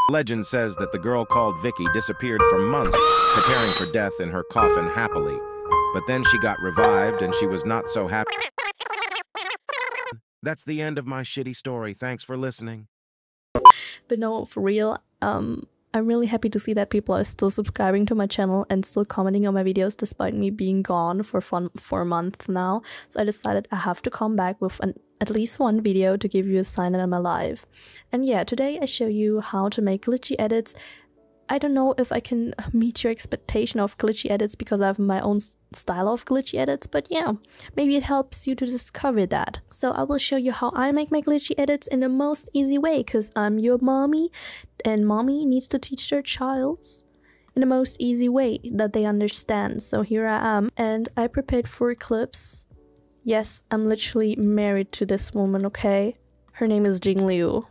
Legend says that the girl called Vicky disappeared for months, preparing for death in her coffin happily. But then she got revived and she was not so happy. That's the end of my shitty story. Thanks for listening. But no, for real, I'm really happy to see that people are still subscribing to my channel and still commenting on my videos despite me being gone for a month now. So I decided I have to come back with at least one video to give you a sign that I'm alive. And yeah, today I show you how to make glitchy edits. I don't know if I can meet your expectation of glitchy edits because I have my own style of glitchy edits, but yeah, maybe it helps you to discover that. So I will show you how I make my glitchy edits in the most easy way, because I'm your mommy and mommy needs to teach their childs in the most easy way that they understand. So here I am, and I prepared 4 clips. Yes, I'm literally married to this woman, okay? Her name is Jingliu.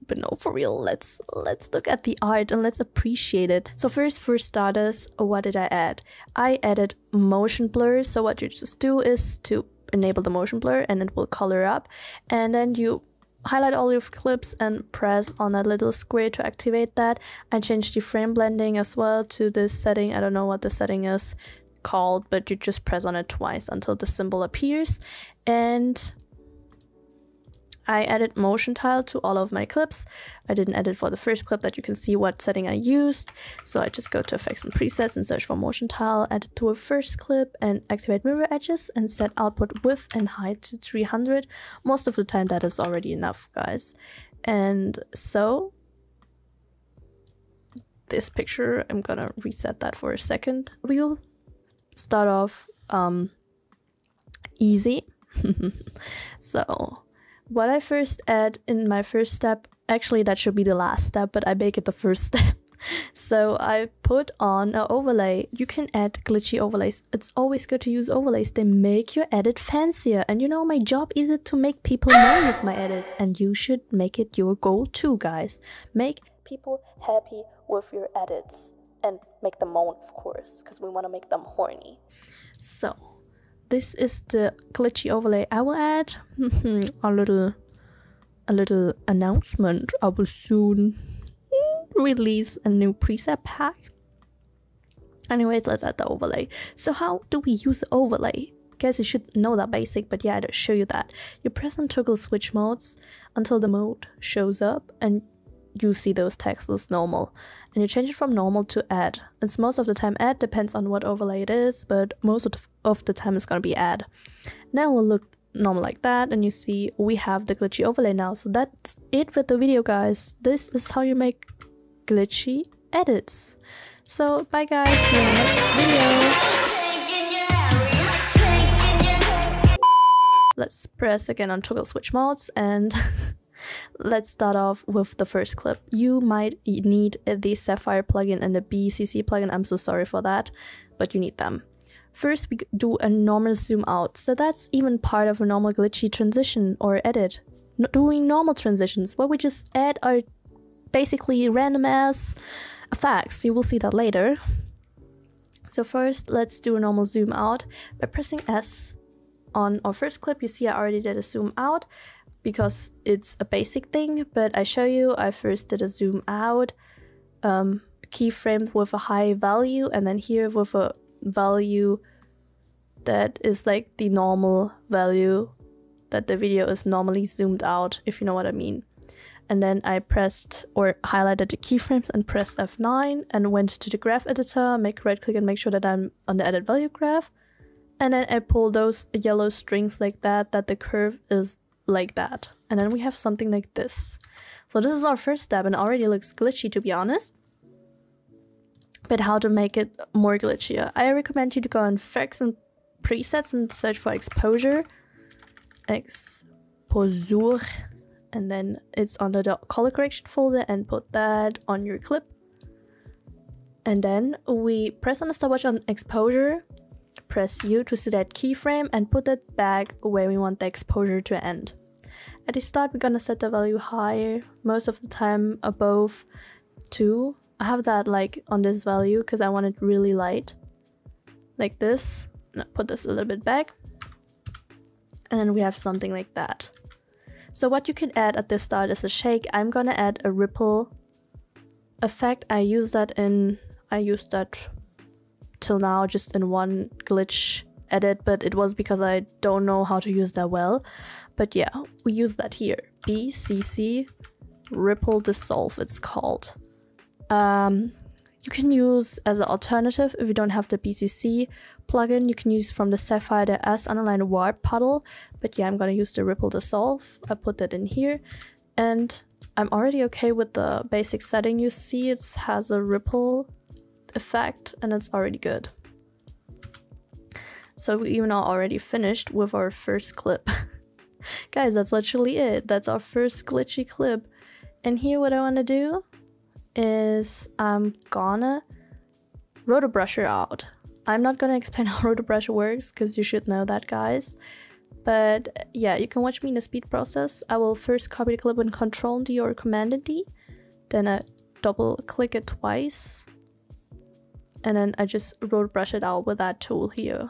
But no, for real, let's look at the art and let's appreciate it. So first, for starters, what did I add? I added motion blur. So what you just do is to enable the motion blur and it will color up. And then you highlight all your clips and press on that little square to activate that. I changed the frame blending as well to this setting. I don't know what the setting is called, but you just press on it twice until the symbol appears. And I added motion tile to all of my clips. I didn't edit for the first clip that you can see what setting I used. So I just go to effects and presets and search for motion tile, add it to a first clip and activate mirror edges and set output width and height to 300. Most of the time that is already enough, guys. And so this picture, I'm gonna reset that for a second. We'll start off easy. So what I first add in my first step, actually that should be the last step, but I make it the first step. So I put on an overlay. You can add glitchy overlays. It's always good to use overlays. They make your edit fancier. And you know, my job is it to make people know with my edits. And you should make it your goal too, guys. Make people happy with your edits. And make them moan, of course, because we want to make them horny. So this is the glitchy overlay. I will add a little announcement. I will soon release a new preset pack. Anyways, let's add the overlay. So how do we use the overlay? Guess you should know that basic, but yeah, I'll show you that. You press and toggle switch modes until the mode shows up and you see those texts as normal. And you change it from normal to add. It's most of the time add, depends on what overlay it is, but most of the time it's gonna be add. Now we'll look normal like that, and you see we have the glitchy overlay now. So that's it with the video, guys. This is how you make glitchy edits. So bye guys, see you in the next video. Let's press again on toggle switch modes and let's start off with the first clip. You might need the Sapphire plugin and the BCC plugin. I'm so sorry for that, but you need them. First, we do a normal zoom out. So that's even part of a normal glitchy transition or edit. Doing normal transitions, what we just add are basically random ass effects. You will see that later. So first, let's do a normal zoom out by pressing S. On our first clip, you see I already did a zoom out, because it's a basic thing, but I show you, I first did a zoom out, keyframed with a high value, and then here with a value that is like the normal value that the video is normally zoomed out, if you know what I mean. And then I pressed or highlighted the keyframes and pressed F9 and went to the graph editor, make right click and make sure that I'm on the edit value graph. And then I pull those yellow strings like that the curve is like that, and then we have something like this. So this is our first step and already looks glitchy, to be honest. But how to make it more glitchier? I recommend you to go on effects and presets and search for exposure, and then it's under the color correction folder, and put that on your clip. And then we press on the stopwatch on exposure, press U to see that keyframe, and put that back where we want the exposure to end. At the start, we're gonna set the value higher, most of the time above 2. I have that like on this value because I want it really light, like this. Now put this a little bit back, and then we have something like that. So what you can add at the start is a shake. I'm gonna add a ripple effect. I used that till now just in one glitch edit, but it was because I don't know how to use that well. But yeah, we use that here. BCC Ripple Dissolve, it's called. You can use as an alternative, if you don't have the BCC plugin, you can use from the Sapphire the S_Warp Puddle. But yeah, I'm gonna use the Ripple Dissolve. I put that in here, and I'm already okay with the basic setting. You see it has a ripple effect and it's already good. So we even are already finished with our first clip. Guys, that's literally it. That's our first glitchy clip. And here what I want to do is I'm gonna rotobrusher out. I'm not gonna explain how rotobrusher works because you should know that, guys. But yeah, you can watch me in the speed process. I will first copy the clip and Ctrl+D or Command+D. Then I double click it twice. And then I just rotobrush it out with that tool here.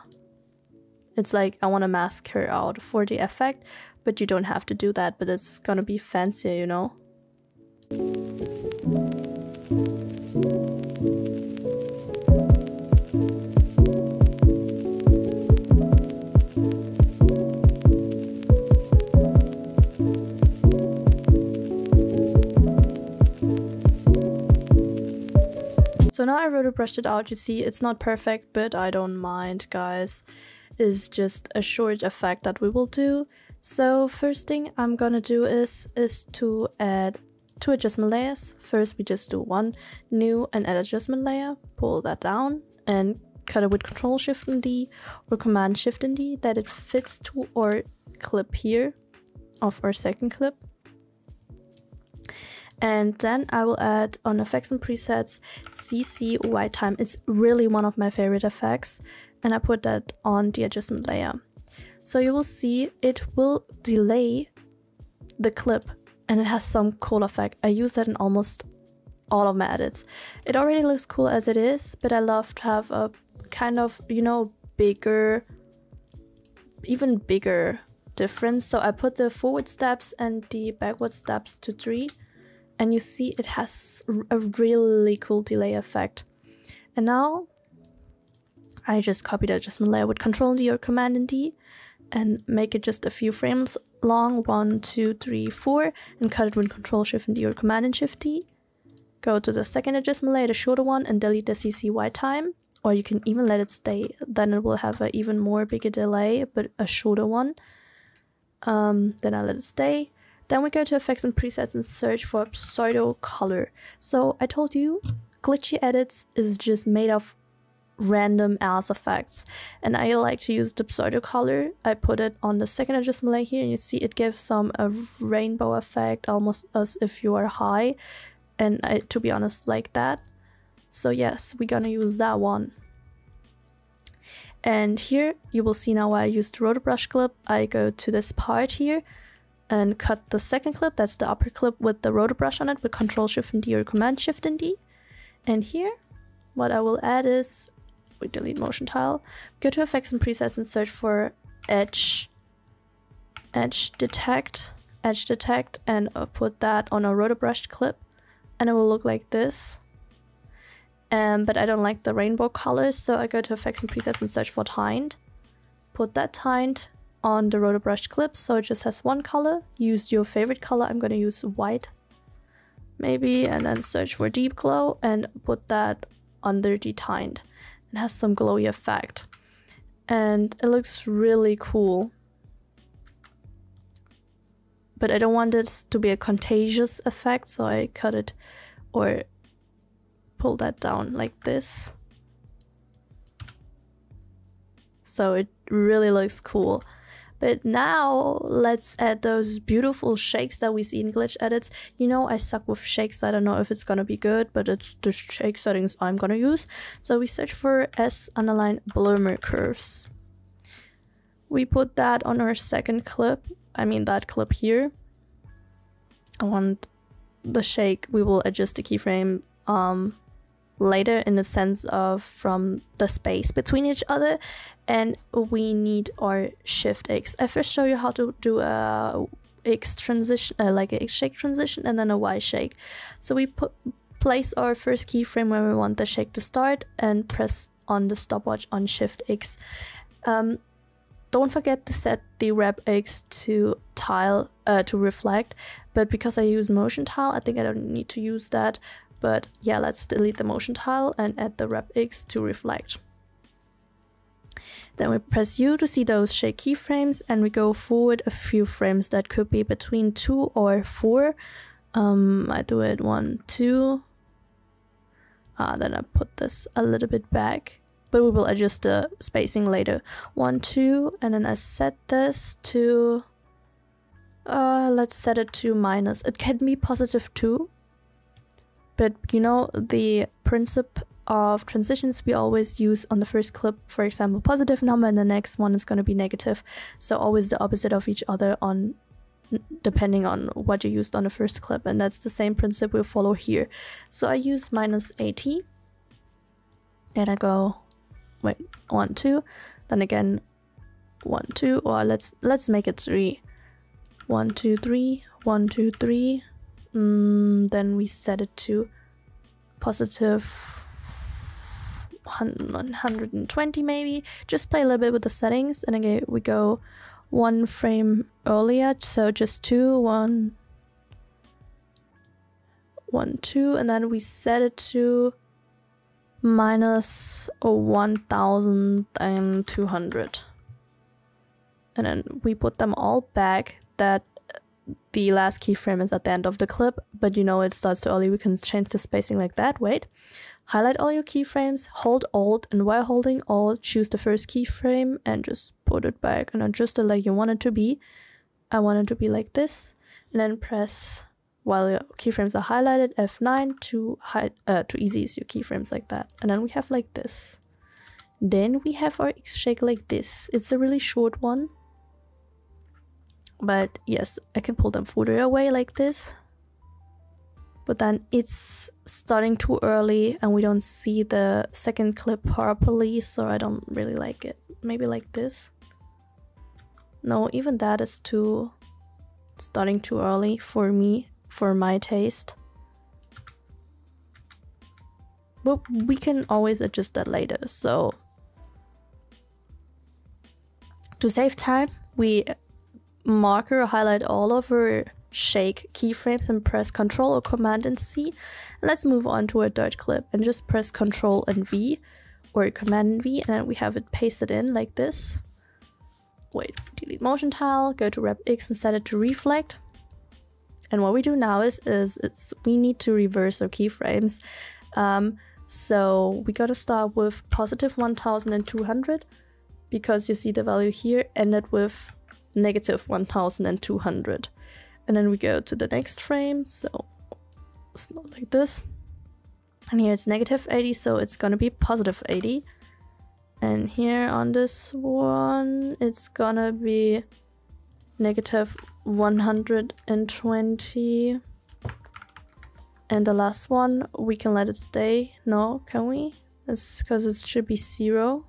It's like I want to mask her out for the effect, but you don't have to do that, but it's gonna be fancier, you know? So now I rotobrushed it out. You see it's not perfect, but I don't mind, guys. It's just a short effect that we will do. So first thing I'm gonna do is to add 2 adjustment layers. First we just do one new and add adjustment layer, pull that down and cut it with Ctrl+Shift+D or Command+Shift+D that it fits to our clip here of our second clip. And then I will add on effects and presets CC white time. It's really one of my favorite effects, and I put that on the adjustment layer. So you will see it will delay the clip and it has some cool effect. I use that in almost all of my edits. It already looks cool as it is, but I love to have a kind of, you know, bigger, even bigger difference. So I put the forward steps and the backward steps to 3. And you see it has a really cool delay effect. And now I just copy the adjustment layer with Ctrl+D or Command+D and make it just a few frames long, 1, 2, 3, 4, and cut it with Ctrl+Shift+D or Command+Shift+D. Go to the second adjustment layer, the shorter one, and delete the CC white time, or you can even let it stay. Then it will have an even more bigger delay, but a shorter one. Then I let it stay. Then we go to effects and presets and search for pseudo color. So I told you, glitchy edits is just made of random ass effects, and I like to use the pseudo color. I put it on the second adjustment layer here, and you see it gives some a rainbow effect, almost as if you are high, and I, to be honest, like that. So yes, we're gonna use that one. And here you will see now why I used the rotobrush clip. I go to this part here and cut the second clip, that's the upper clip with the rotobrush on it with Ctrl+Shift+D or Command+Shift+D. And here, what I will add is, we delete motion tile, go to effects and presets and search for edge detect, and put that on a rotobrushed clip, and it will look like this. But I don't like the rainbow colors, so I go to effects and presets and search for tined, put that tined on the rotobrushed clip, so it just has one color. Use your favorite color. I'm gonna use white maybe, and then search for deep glow and put that under the tined. It has some glowy effect and it looks really cool, but I don't want this to be a contagious effect, so I cut it or pull that down like this, so it really looks cool. But now let's add those beautiful shakes that we see in glitch edits. You know, I suck with shakes. I don't know if it's gonna be good, but it's the shake settings I'm gonna use. So we search for S_bloomer curves. We put that on our second clip. I mean that clip here. I want the shake. We will adjust the keyframe later in the sense of from the space between each other, and we need our shift X. I first show you how to do a X transition, like a X shake transition, and then a Y shake. So we place our first keyframe where we want the shake to start and press on the stopwatch on Shift X. Don't forget to set the Rep X to tile to reflect, but because I use motion tile, I think I don't need to use that. But yeah, let's delete the motion tile and add the Rep X to reflect. Then we press U to see those shake keyframes, and we go forward a few frames. That could be between 2 or 4. I do it 1, 2. Then I put this a little bit back, but we will adjust the spacing later. 1, 2, and then I set this to, let's set it to minus. It can be positive too, but you know, the principle of transitions we always use on the first clip, for example, positive number, and the next one is going to be negative. So always the opposite of each other on depending on what you used on the first clip, and that's the same principle we follow here. So I use minus 80. Then I go, wait, 1, 2, then again 1, 2, or let's make it 3. 1, 2, 3, 1, 2, 3. Then we set it to positive 120 maybe. Just play a little bit with the settings, and again we go 1 frame earlier, so just 2, 1, 1, 2, and then we set it to minus 1200, and then we put them all back. That the last keyframe is at the end of the clip, but you know it starts too early, we can change the spacing like that. Wait, highlight all your keyframes, hold Alt, and while holding Alt, choose the first keyframe and just put it back and adjust it like you want it to be. I want it to be like this, and then press, while your keyframes are highlighted, F9 to easy ease your keyframes like that. And then we have like this. Then we have our X shake like this. It's a really short one, but yes, I can pull them further away like this. But then it's starting too early and we don't see the second clip properly, so I don't really like it. Maybe like this. No, even that is starting too early for me, for my taste. But we can always adjust that later. So to save time, we marker or highlight all of our shake keyframes and press Ctrl or Command and C. And let's move on to our third clip and just press Ctrl and V or Command and V, and then we have it pasted in like this. Wait, delete motion tile, go to Rep X and set it to reflect. And what we do now is we need to reverse our keyframes. So we gotta start with positive 1200, because you see the value here ended with negative 1200. And then we go to the next frame, so it's not like this. And here it's negative 80, so it's gonna be positive 80. And here on this one, it's gonna be negative 120. And the last one, we can let it stay. No, can we? It's because it should be 0.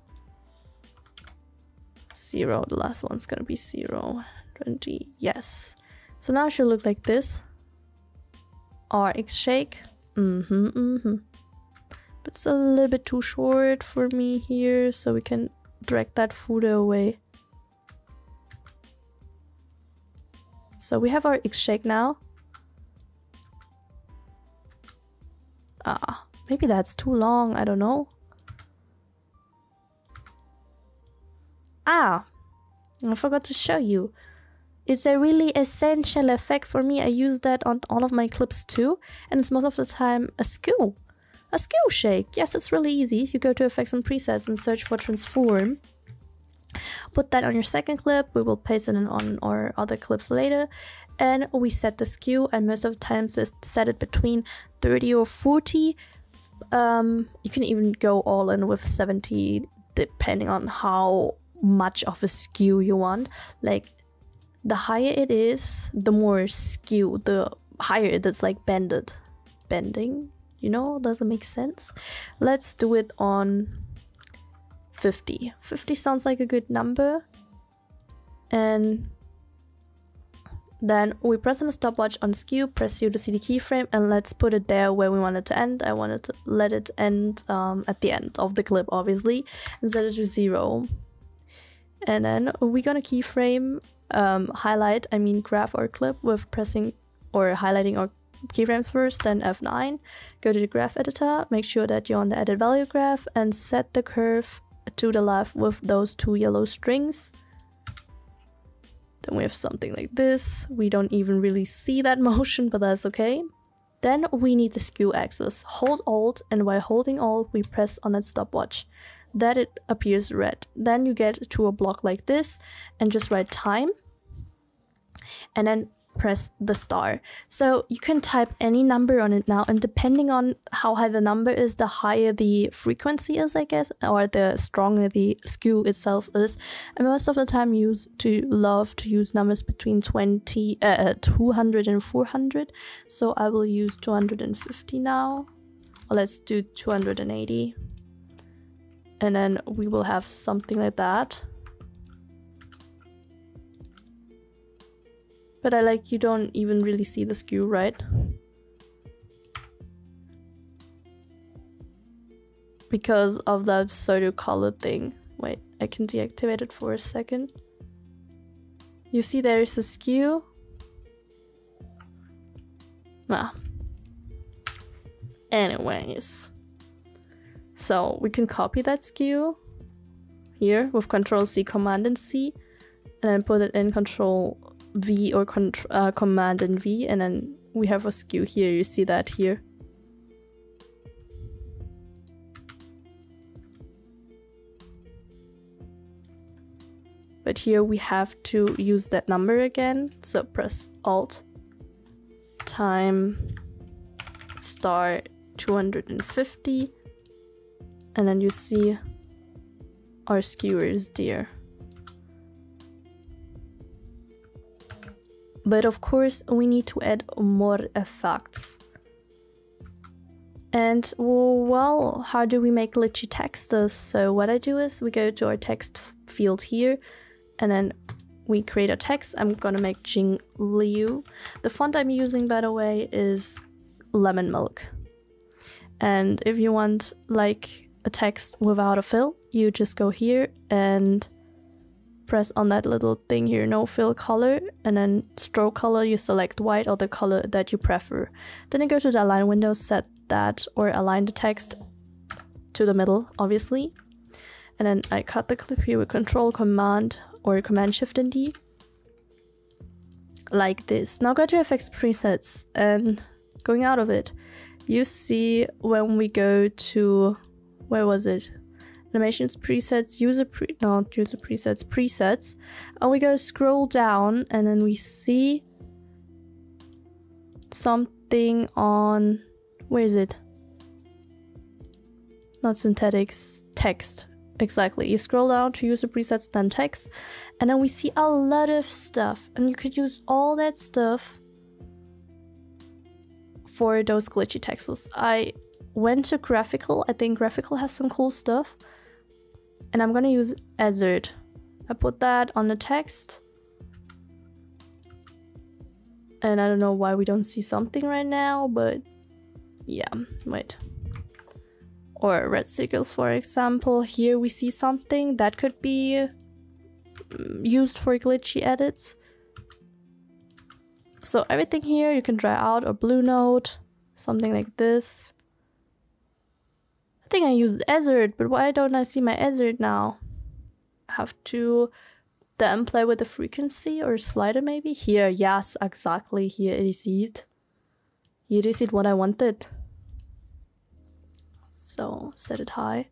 0, the last one's gonna be 0. 20, yes. So now it should look like this. RX shake. But it's a little bit too short for me here, so we can drag that further away. So we have our X shake now. Maybe that's too long, I don't know. I forgot to show you. It's a really essential effect for me. I use that on all of my clips too, and it's most of the time a skew. A skew shake. Yes, it's really easy. You go to effects and presets and search for transform. Put that on your second clip. We will paste it in on our other clips later. And we set the skew, and most of the times we set it between 30 or 40. You can even go all in with 70 depending on how much of a skew you want. Like, the higher it is, the more skew, the higher it is, like bending, you know, does it make sense? Let's do it on 50. 50 sounds like a good number. And Then we press on the stopwatch on skew, press U to see the keyframe, and let's put it there where we want it to end. I wanted to let it end at the end of the clip, obviously, and set it to 0. And then we're gonna keyframe, graph our clip with pressing or highlighting our keyframes first, then F9. Go to the graph editor, make sure that you're on the edit value graph, and set the curve to the left with those 2 yellow strings. Then we have something like this. We don't even really see that motion, but that's okay. Then we need the skew axis. Hold Alt, and while holding Alt, we press on that stopwatch. That it appears red. Then you get to a block like this, and just write time, and then press the star. So you can type any number on it now, and depending on how high the number is, the higher the frequency is, I guess, or the stronger the skew itself is. And most of the time love to use numbers between 200 and 400. So I will use 250 now, or let's do 280, and then we will have something like that. But you don't even really see the skew, right? Because of that pseudo color thing. Wait, I can deactivate it for a second. You see there is a skew? Nah. Anyways. So we can copy that skew here with Control C, Command and C, and then put it in Control V or Command and V, and then we have a skew here. You see that here. But here we have to use that number again. So press Alt, time, star 250, and then you see our skewer is there. But of course, we need to add more effects. And well, how do we make glitchy texts? So what I do is we go to our text field here, and then we create a text. I'm gonna make Jing Liu. The font I'm using, by the way, is Lemon Milk. And if you want like a text without a fill, you just go here and press on that little thing here, no fill color, and then stroke color, you select white or the color that you prefer. Then you go to the align window, set that or align the text to the middle, obviously. And then I cut the clip here with Control, Command, or Command Shift and D. Like this. Now go to FX presets, and going out of it, you see when we go to, where was it? Animations, presets, presets, and we go scroll down, and then we see something on, where is it? Not synthetics, text. Exactly. You scroll down to user presets, then text, and then we see a lot of stuff, and you could use all that stuff for those glitchy texts. I went to Graphical. I think Graphical has some cool stuff. And I'm gonna use Azure. I put that on the text. And I don't know why we don't see something right now, but yeah, wait. Or red circles, for example. Here we see something that could be used for glitchy edits. So everything here you can try out, or blue note, something like this. I think I used Azure, but why don't I see my Azure now? I have to then play with the frequency or slide it maybe. Here, yes, exactly. Here it is it. Here is it what I wanted. So set it high.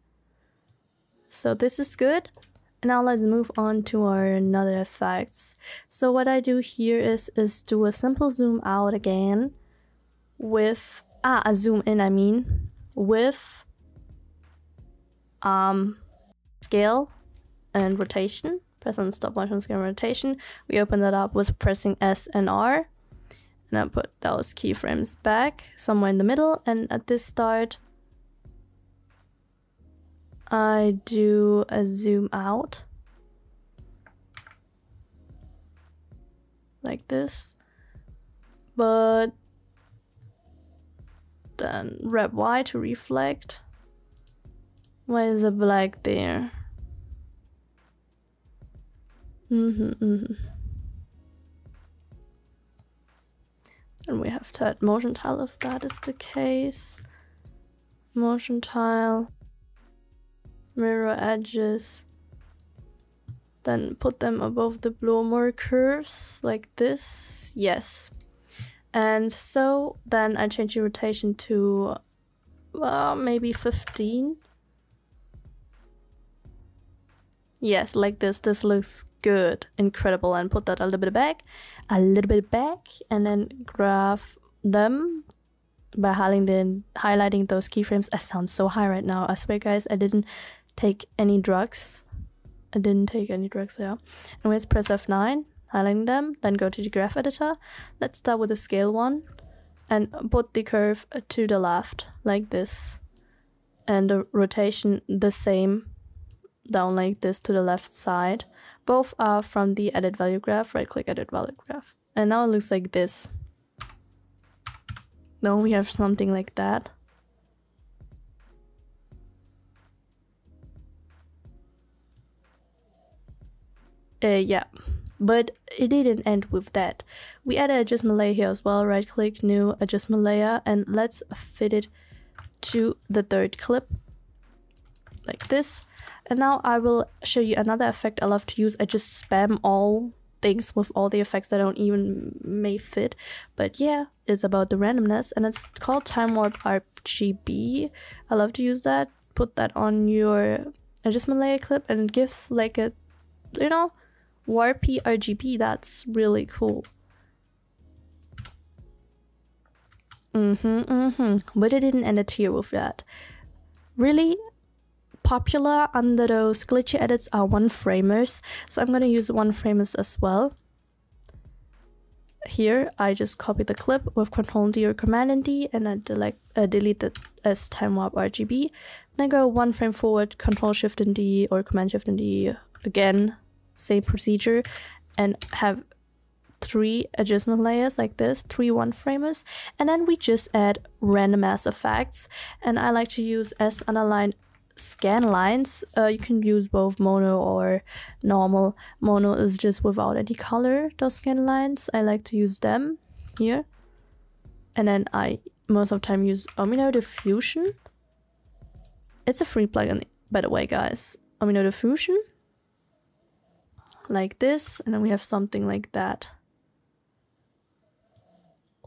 So this is good. Now let's move on to our another effects. So what I do here is do a simple zoom out again with a zoom in, I mean, with scale and rotation. Press on stopwatch on scale and rotation. We open that up with pressing S and R, and I put those keyframes back somewhere in the middle, and at this start I do a zoom out like this. but then rep Y to reflect. Why is it black there? And we have to add motion tile if that is the case. Motion tile, mirror edges, then put them above the blower curves like this. Yes. And so then I change the rotation to maybe 15. Yes, like this. This looks good, incredible. And put that a little bit back, and then graph them by highlighting those keyframes. I sound so high right now. I swear, guys, I didn't take any drugs. Yeah. And we just press F9, highlighting them, then go to the graph editor. Let's start with the scale one and put the curve to the left like this, and the rotation the same, down like this to the left side. Both are from the edit value graph. Right click, edit value graph, and now it looks like this. Now we have something like that. Yeah, but it didn't end with that. We add an adjustment layer here as well. Right click, new adjustment layer, and let's fit it to the third clip like this. And now I will show you another effect I love to use. I just spam all things with all the effects that don't even may fit, but yeah, it's about the randomness, and it's called time warp RGB. I love to use that. Put that on your adjustment layer clip, and it gives like a, you know, warpy RGB. That's really cool. But it didn't end it here with that. Really popular under those glitchy edits are one framers, so I'm gonna use one framers as well. Here I just copy the clip with Ctrl D or Command and D, and I delete it as time warp RGB. Then I go one frame forward, Ctrl Shift and D or Command Shift and D again, same procedure, and have 3 adjustment layers like this, 3 one framers, and then we just add random ass effects. And I like to use as unaligned scan lines. You can use both mono or normal. Mono is just without any color, those scan lines. I like to use them here. And then I most of the time use Omino Diffusion. It's a free plugin, by the way, guys. Omino Diffusion. Like this, and then we have something like that.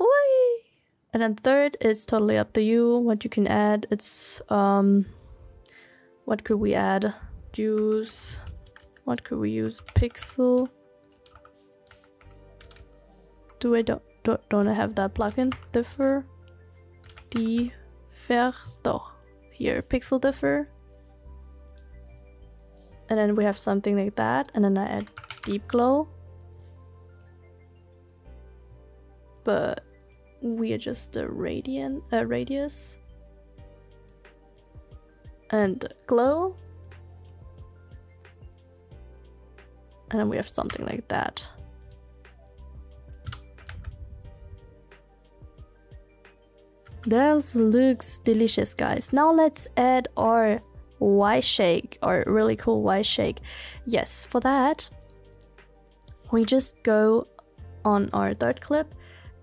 Oi! And then third, it's totally up to you what you can add. It's what could we add? Use, what could we use? Pixel. Don't I have that plugin? Differ. Doch. Here, pixel differ. And then we have something like that, and then I add deep glow. But we adjust the radius and glow, and then we have something like that. That looks delicious, guys. Now let's add our Y shake, or really cool Y shake. Yes, for that we just go on our third clip,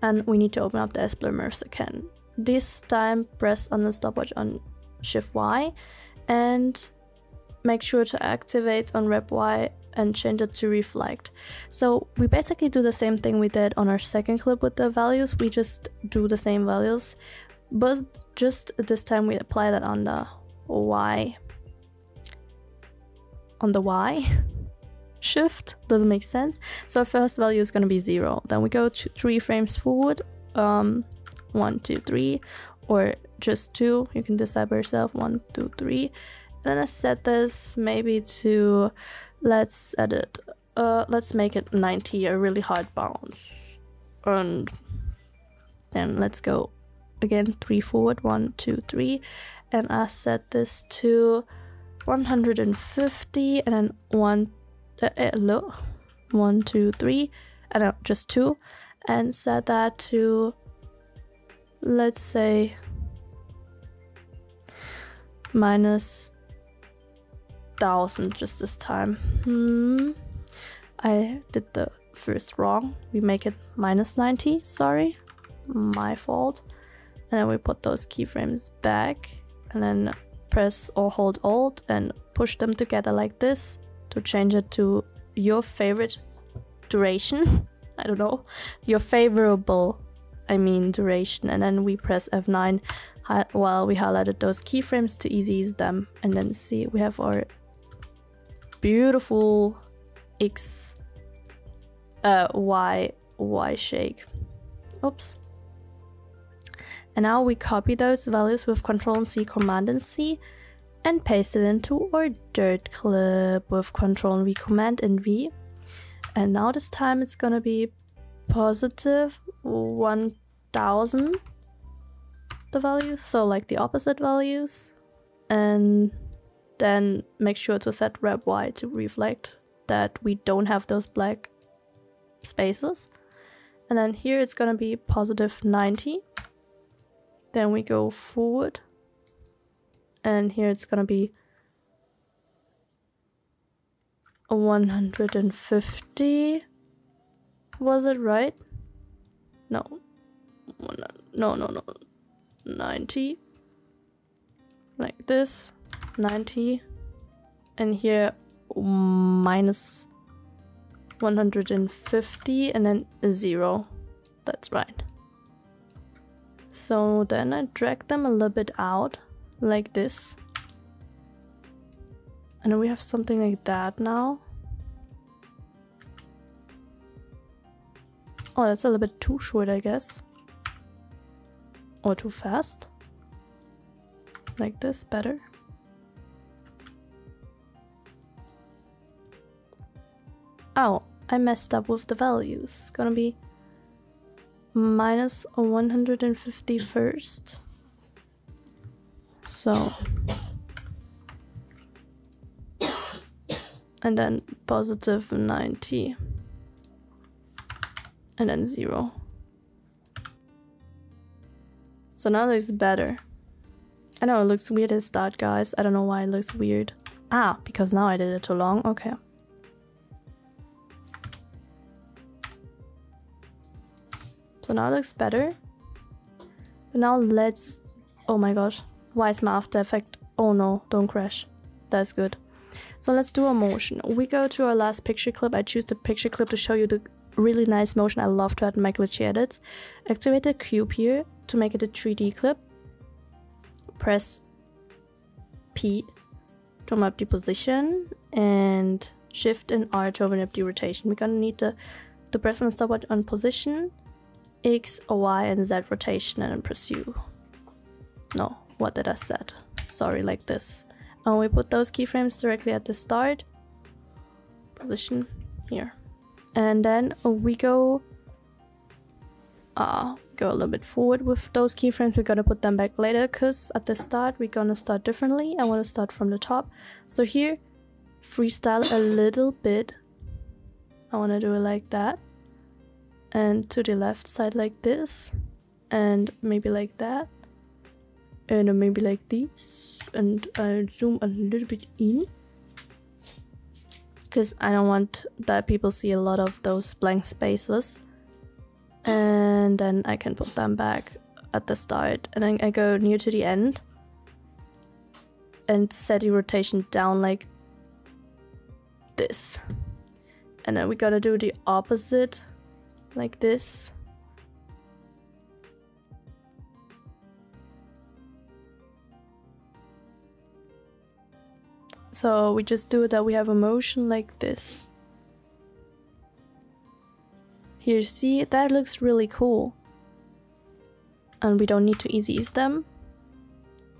and we need to open up the S blur again. This time press on the stopwatch on Shift Y and make sure to activate on rep Y and change it to reflect. So we basically do the same thing we did on our second clip with the values. We just do the same values, but just this time we apply that on the Y. On the Y shift, doesn't make sense. So our first value is going to be 0. Then we go to 3 frames forward, 1, 2, 3, or just 2. You can decide by yourself, 1, 2, 3. And then I set this maybe to, let's edit, let's make it 90, a really hard bounce. And then let's go again 3 forward, 1, 2, 3, and I set this to 150, and then 1, 2, 3, and just 2, and set that to, let's say, -1000 just this time. I did the first wrong. We make it -90, sorry, my fault. And then we put those keyframes back and then press or hold Alt and push them together like this to change it to your favorite duration. I don't know, your favorable, duration. And then we press F9 while we highlighted those keyframes to ease them. And then see, we have our beautiful Y shake. Oops. And now we copy those values with Ctrl and C, Command and C, and paste it into our dirt clip with Ctrl and V, Command and V. And now this time it's gonna be +1000, the value, so like the opposite values. And then make sure to set Rep Y to reflect that we don't have those black spaces. And then here it's gonna be +90. Then we go forward, and here it's gonna be 150. Was it right? No. 90. Like this. 90. And here -150 and then 0. That's right. So then I drag them a little bit out like this. And then we have something like that now. Oh, that's a little bit too short, I guess. Or too fast. Like this, better. Oh, I messed up with the values. Gonna be -150 first. So. And then +90. And then 0. So now it looks better. I know it looks weird at the start, guys. I don't know why it looks weird. Ah, because now I did it too long. Okay. So now it looks better. But now let's... Oh my gosh. Why is my After Effect? Oh no, don't crash. That's good. So let's do a motion. We go to our last picture clip. I choose the picture clip to show you the really nice motion I love to add in my glitchy edits. Activate the cube here to make it a 3D clip. Press P to map the position and Shift and R to open up the rotation. We're gonna need to press and stop on position, X, Y, and Z rotation, and then press U. No, what did I set? Sorry, like this. And we put those keyframes directly at the start. Position here. And then we go a little bit forward with those keyframes. We're gonna put them back later because at the start we're gonna start differently. I want to start from the top. So here, freestyle a little bit. I want to do it like that. And to the left side like this. And maybe like that. And then maybe like this. And I'll zoom a little bit in. Because I don't want that people see a lot of those blank spaces. And then I can put them back at the start. And then I go near to the end. And set the rotation down like this. And then we gotta do the opposite. Like this. So we just do that, we have a motion like this. Here, see, that looks really cool. And we don't need to ease them.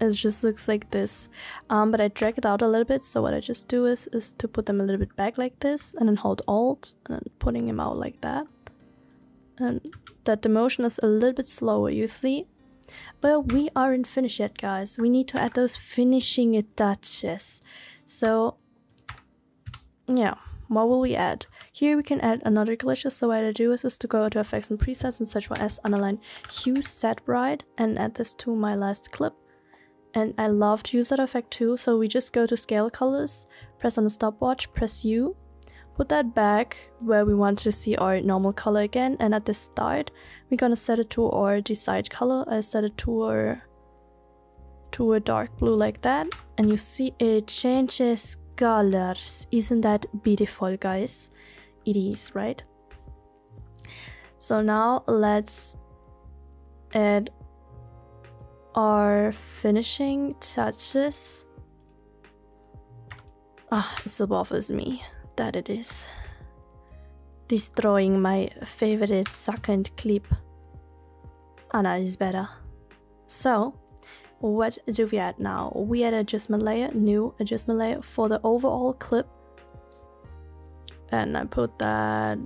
It just looks like this. But I drag it out a little bit, so what I just do is to put them a little bit back like this, and then hold Alt, and then putting them out like that. And that the motion is a little bit slower, you see? But we aren't finished yet, guys. We need to add those finishing touches. So, yeah, what will we add? Here we can add another glitch. So what I do is to go to effects and presets and search for S_hue set bright and add this to my last clip. And I love to use that effect too. So we just go to scale colors, press on the stopwatch, press U, put that back where we want to see our normal color again. And at the start, we're gonna set it to our desired color. I set it to a dark blue like that. And you see it changes colors. Isn't that beautiful, guys? It is, right? So now let's add our finishing touches. It still bothers me that it is destroying my favorite second clip. Anna is better. So what do we add now? We add adjustment layer, new adjustment layer for the overall clip, and I put that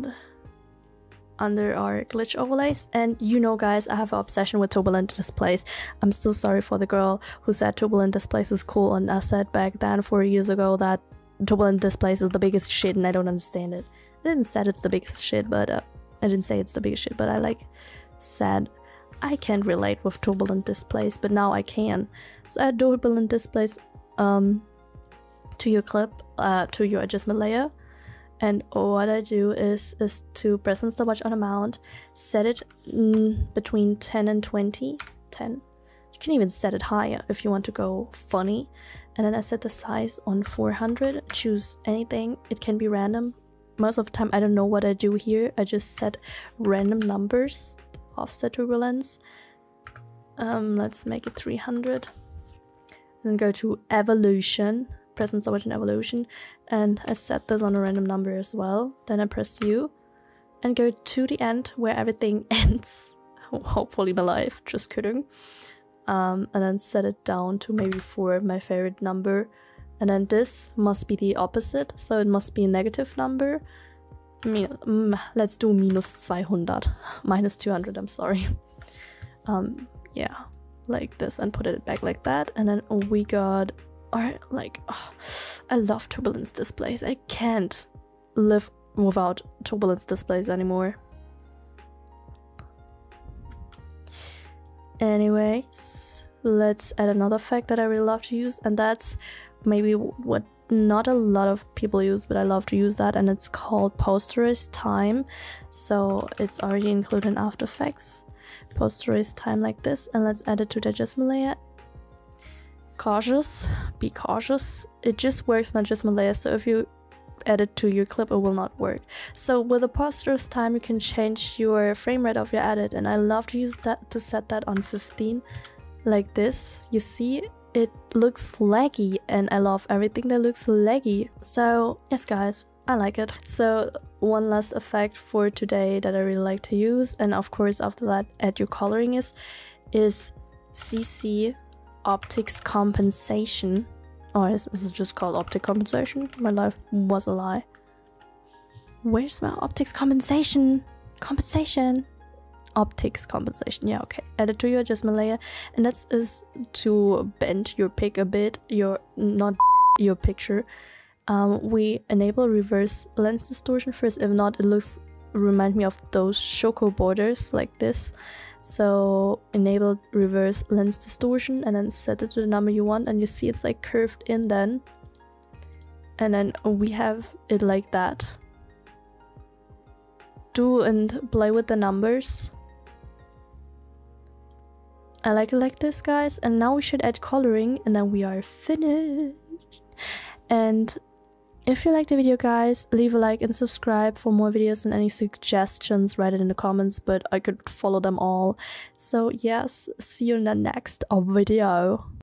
under our glitch overlays. And you know, guys, I have an obsession with turbulent displays. I'm still sorry for the girl who said turbulent displays is cool, and I said back then 4 years ago that turbulent displays is the biggest shit and I don't understand it. I didn't say it's the biggest shit, but I didn't say it's the biggest shit, but I said I can't relate with turbulent displays, but now I can. So add turbulent displays to your clip, to your adjustment layer. And what I do is to press and stopwatch on amount, set it between 10 and 20. 10. You can even set it higher if you want to go funny. And then I set the size on 400. Choose anything. It can be random. Most of the time I don't know what I do here. I just set random numbers. Offset turbulence. Let's make it 300. Then go to evolution. Press and stopwatch on evolution. And I set this on a random number as well. Then I press U and go to the end where everything ends. Hopefully my life, just kidding. And then set it down to maybe 4, my favorite number. And then this must be the opposite, so it must be a negative number. Let's do -200. -200, I'm sorry. Yeah, like this, and put it back like that. And then we got our, I love turbulence displays. I can't live without turbulence displays anymore. Anyways, let's add another effect that I really love to use, and that's maybe what not a lot of people use, but I love to use that, and it's called posterized time. So it's already included in After Effects. Posterized time like this, and let's add it to the adjustment layer. Cautious, be cautious. It just works on adjustment layer, so if you add it to your clip, it will not work. So with the posterized time, you can change your frame rate of your edit, and I love to use that to set that on 15, like this. You see, it looks laggy, and I love everything that looks laggy. So yes, guys, I like it. So one last effect for today that I really like to use, and of course after that add your coloring, is CC optics compensation. Or is it just called optic compensation? My life was a lie. Where's my optics compensation? Optics compensation. Yeah, okay. Add it to your adjustment layer, and that is to bend your pic a bit. Not your picture. We enable reverse lens distortion first. If not, it remind me of those choco borders like this. So enable reverse lens distortion, and then set it to the number you want, and you see it's like curved in then. And then we have it like that. Do and play with the numbers. I like it like this, guys. And now we should add coloring, and then we are finished. And if you liked the video, guys, leave a like and subscribe for more videos, and any suggestions, write it in the comments, but I could follow them all. So yes, see you in the next video.